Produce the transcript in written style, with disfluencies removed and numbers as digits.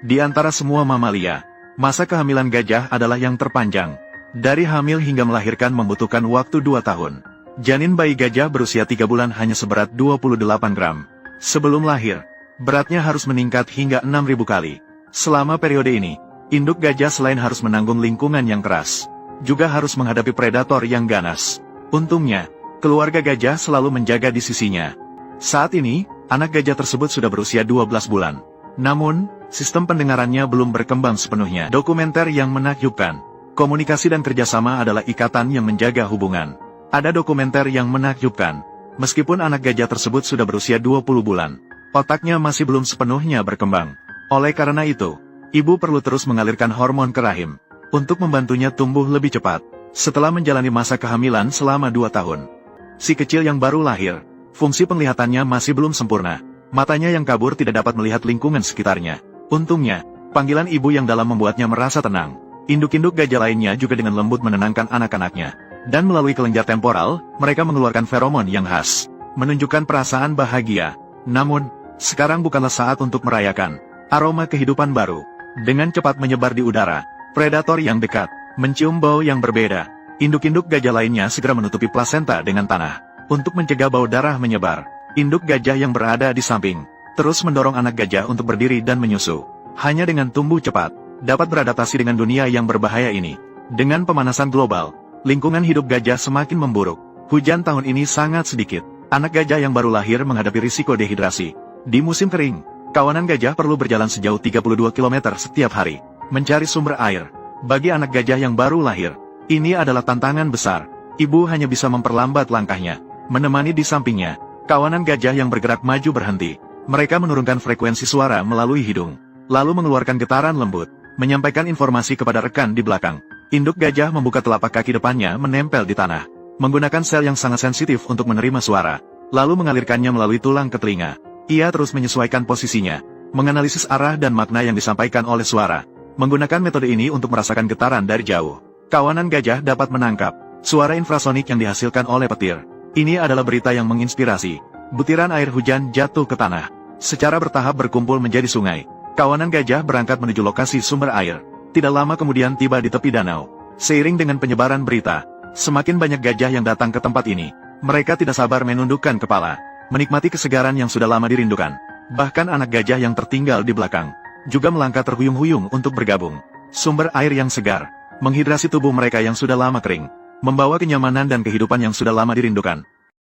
Di antara semua mamalia, masa kehamilan gajah adalah yang terpanjang. Dari hamil hingga melahirkan membutuhkan waktu 2 tahun. Janin bayi gajah berusia 3 bulan hanya seberat 28 gram. Sebelum lahir, beratnya harus meningkat hingga 6.000 kali. Selama periode ini, induk gajah selain harus menanggung lingkungan yang keras, juga harus menghadapi predator yang ganas. Untungnya, keluarga gajah selalu menjaga di sisinya. Saat ini, anak gajah tersebut sudah berusia 12 bulan. Namun, sistem pendengarannya belum berkembang sepenuhnya. Dokumenter yang menakjubkan. Komunikasi dan kerjasama adalah ikatan yang menjaga hubungan. Ada dokumenter yang menakjubkan. Meskipun anak gajah tersebut sudah berusia 20 bulan, otaknya masih belum sepenuhnya berkembang. Oleh karena itu, ibu perlu terus mengalirkan hormon ke rahim untuk membantunya tumbuh lebih cepat. Setelah menjalani masa kehamilan selama 2 tahun, si kecil yang baru lahir, fungsi penglihatannya masih belum sempurna. Matanya yang kabur tidak dapat melihat lingkungan sekitarnya. Untungnya, panggilan ibu yang dalam membuatnya merasa tenang. Induk-induk gajah lainnya juga dengan lembut menenangkan anak-anaknya. Dan melalui kelenjar temporal, mereka mengeluarkan feromon yang khas, menunjukkan perasaan bahagia. Namun, sekarang bukanlah saat untuk merayakan aroma kehidupan baru. Dengan cepat menyebar di udara, predator yang dekat mencium bau yang berbeda. Induk-induk gajah lainnya segera menutupi plasenta dengan tanah. Untuk mencegah bau darah menyebar, induk gajah yang berada di samping terus mendorong anak gajah untuk berdiri dan menyusu. Hanya dengan tumbuh cepat, dapat beradaptasi dengan dunia yang berbahaya ini. Dengan pemanasan global, lingkungan hidup gajah semakin memburuk. Hujan tahun ini sangat sedikit. Anak gajah yang baru lahir menghadapi risiko dehidrasi. Di musim kering, kawanan gajah perlu berjalan sejauh 32 km setiap hari, mencari sumber air. Bagi anak gajah yang baru lahir, ini adalah tantangan besar. Ibu hanya bisa memperlambat langkahnya, menemani di sampingnya. Kawanan gajah yang bergerak maju berhenti. Mereka menurunkan frekuensi suara melalui hidung, lalu mengeluarkan getaran lembut, menyampaikan informasi kepada rekan di belakang. Induk gajah membuka telapak kaki depannya menempel di tanah, menggunakan sel yang sangat sensitif untuk menerima suara, lalu mengalirkannya melalui tulang ke telinga. Ia terus menyesuaikan posisinya, menganalisis arah dan makna yang disampaikan oleh suara. Menggunakan metode ini untuk merasakan getaran dari jauh, kawanan gajah dapat menangkap suara infrasonik yang dihasilkan oleh petir. Ini adalah berita yang menginspirasi. Butiran air hujan jatuh ke tanah, secara bertahap berkumpul menjadi sungai. Kawanan gajah berangkat menuju lokasi sumber air. Tidak lama kemudian tiba di tepi danau. Seiring dengan penyebaran berita, semakin banyak gajah yang datang ke tempat ini. Mereka tidak sabar menundukkan kepala, menikmati kesegaran yang sudah lama dirindukan. Bahkan anak gajah yang tertinggal di belakang juga melangkah terhuyung-huyung untuk bergabung. Sumber air yang segar menghidrasi tubuh mereka yang sudah lama kering, membawa kenyamanan dan kehidupan yang sudah lama dirindukan.